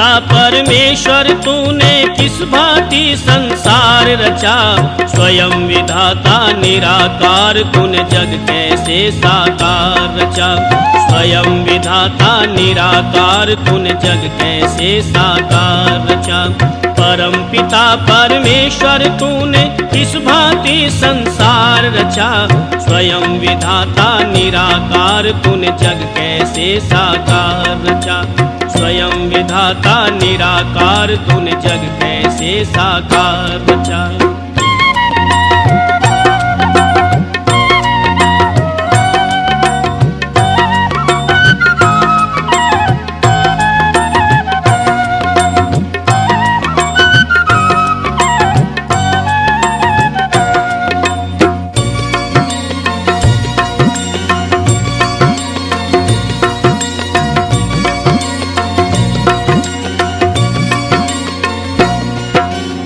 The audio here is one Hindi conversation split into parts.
पिता परमेश्वर तूने किस भांति संसार रचा। स्वयं विधाता निराकार तूने जग कैसे साकार रचा। स्वयं विधाता निराकार तूने जग कैसे साकार रचा। परम पिता परमेश्वर तूने किस भांति संसार रचा। स्वयं विधाता निराकार तूने जग कैसे साकार रचा। स्वयं विधाता निराकार तूने जग कैसे साकार रचा।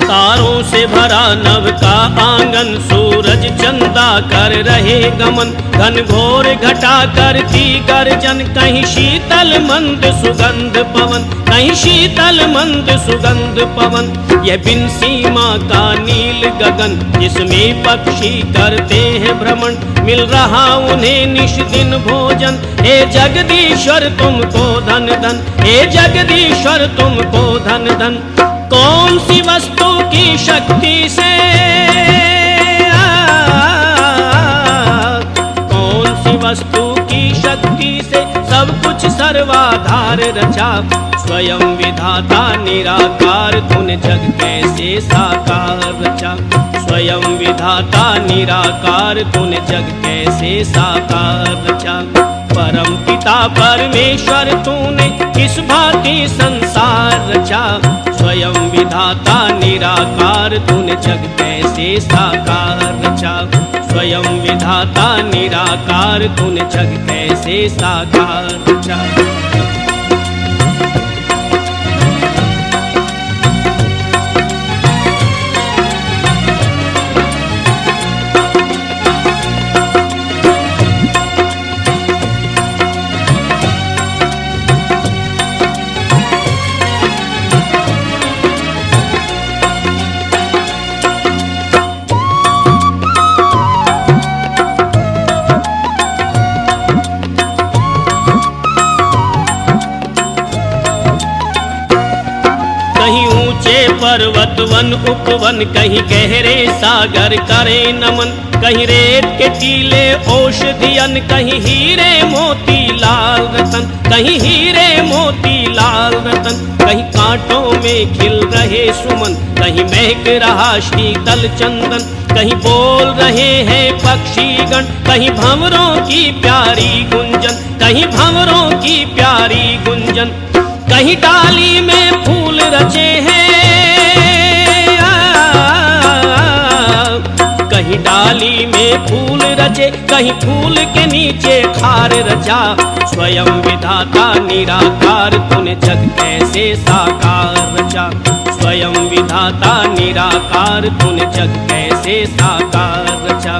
तारों से भरा नभ का आंगन, सूरज चंदा कर रहे गमन। घन घोर घटा करती गर्जन, कहीं शीतल मंद सुगंध पवन, कहीं शीतल मंद सुगंध पवन। यह बिन सीमा का नील गगन, जिसमें पक्षी करते हैं भ्रमण। मिल रहा उन्हें निश दिन भोजन, हे जगदीश्वर तुमको धन धन, हे जगदीश्वर तुमको धन धन। कौन सी वस्तु की शक्ति से, कौन सी वस्तु की शक्ति से सब कुछ सर्वाधार रचा। स्वयं विधाता निराकार तूने जग कैसे साकार रचा। स्वयं विधाता निराकार तूने जग कैसे साकार रचा। परम पिता परमेश्वर तूने किस भांति संसार रचा। स्वयं विधाता निराकार तूने जग कैसे साकार रचा। स्वयं विधाता निराकार तूने जग कैसे साकार रचा। कहीं ऊंचे पर्वत वन उपवन, कहीं गहरे सागर करे नमन। कहीं रेत के टीले औषधियन, कहीं हीरे मोती लाल रतन, कहीं हीरे मोती लाल रतन। कहीं कांटों में खिल रहे सुमन, कहीं महक रहा शीतल चंदन। कहीं बोल रहे हैं पक्षीगण, कहीं भंवरों की प्यारी गुंजन, कहीं भंवरों की प्यारी गुंजन। कहीं डाली में फूल रचे हैं, कहीं डाली में फूल रचे, कहीं फूल के नीचे खार रचा। स्वयं विधाता निराकार तूने जग कैसे साकार रचा। स्वयं विधाता निराकार तूने जग कैसे साकार रचा।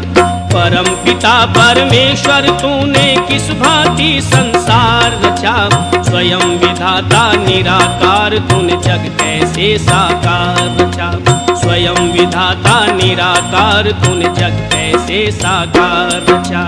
परम पिता परमेश्वर तूने किस भांति संसार रचा। स्वयं विधाता निराकार तूने जग कैसे साकार रचा। स्वयं विधाता निराकार तूने जग कैसे साकार रचा।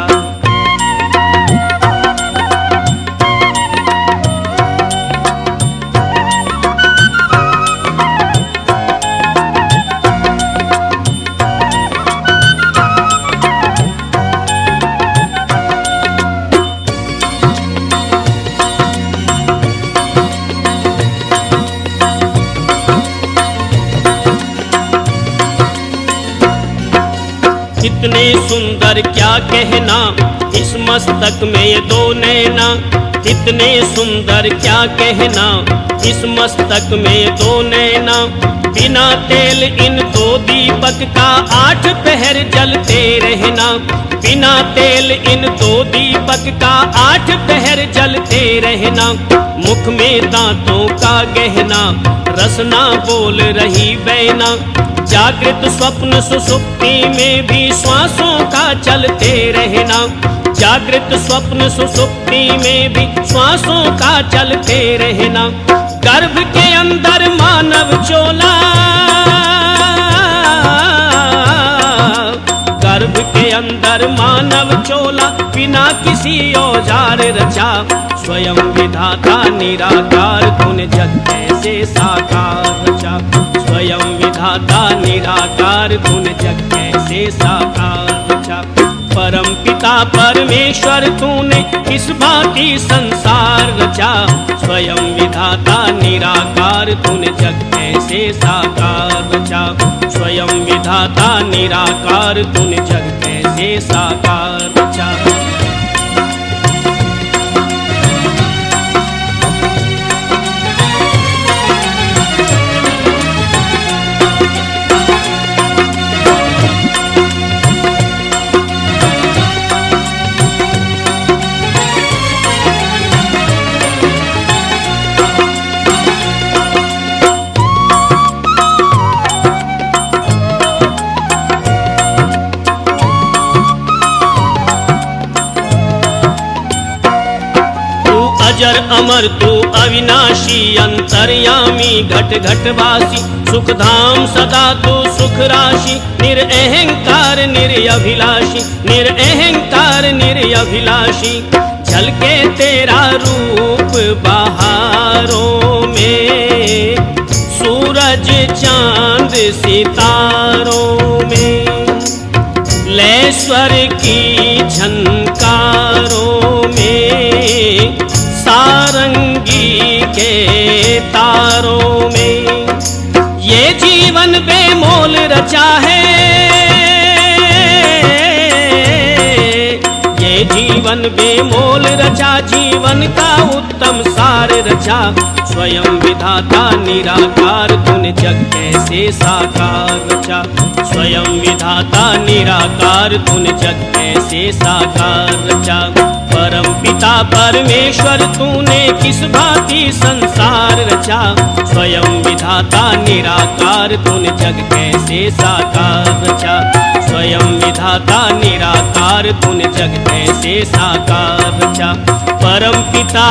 कितने सुंदर क्या कहना, इस मस्तक में ये दो नैना। कितने सुंदर क्या कहना, इस मस्तक में ये दो नैना। बिना तेल इन दो दीपक का 8 पहर जलते रहना। बिना तेल इन दो दीपक का 8 पहर जलते रहना। मुख में दांतों का गहना, रसना बोल रही बैना। जागृत स्वप्न सुसुप्ति में भी श्वासों का चलते रहना। जागृत स्वप्न सुसुप्ति में भी श्वासों का चलते रहना। गर्भ के अंदर मानव चोला, गर्भ के अंदर मानव चोला, बिना किसी औजार रचा। स्वयं विधाता निराकार तूने जग कैसे साकार रचा। स्वयं विधाता निराकार तूने जग कैसे साकार रचा। परम पिता परमेश्वर तूने किस भांति संसार रचा। स्वयं विधाता निराकार तूने जग कैसे साकार रचा। स्वयं विधाता निराकार तूने जग कैसे साकार रचा। अजर अमर तू अविनाशी, अंतर्यामी घट घट वासी। सुख धाम सदा तू सुख राशि, निरअहंकार निरअभिलाषी। निरअहंकार निरअभिलाषी, झलके तेरा रूप बहारों में। सूरज चांद सितारों में, लय स्वर की झनकारों में। सारंगी के तारों में, ये जीवन बेमोल रचा है। ये जीवन बेमोल रचा, जीवन का उत्तम सार रचा। स्वयं विधाता निराकार तूने जग कैसे साकार रचा। स्वयं विधाता निराकार तूने जग कैसे साकार रचा। परम पिता परमेश्वर तूने किस भांति संसार रचा। स्वयं विधाता निराकार तूने जग कैसे साकार रचा। स्वयं विधाता निराकार तूने जग कैसे साकार रचा। परम पिता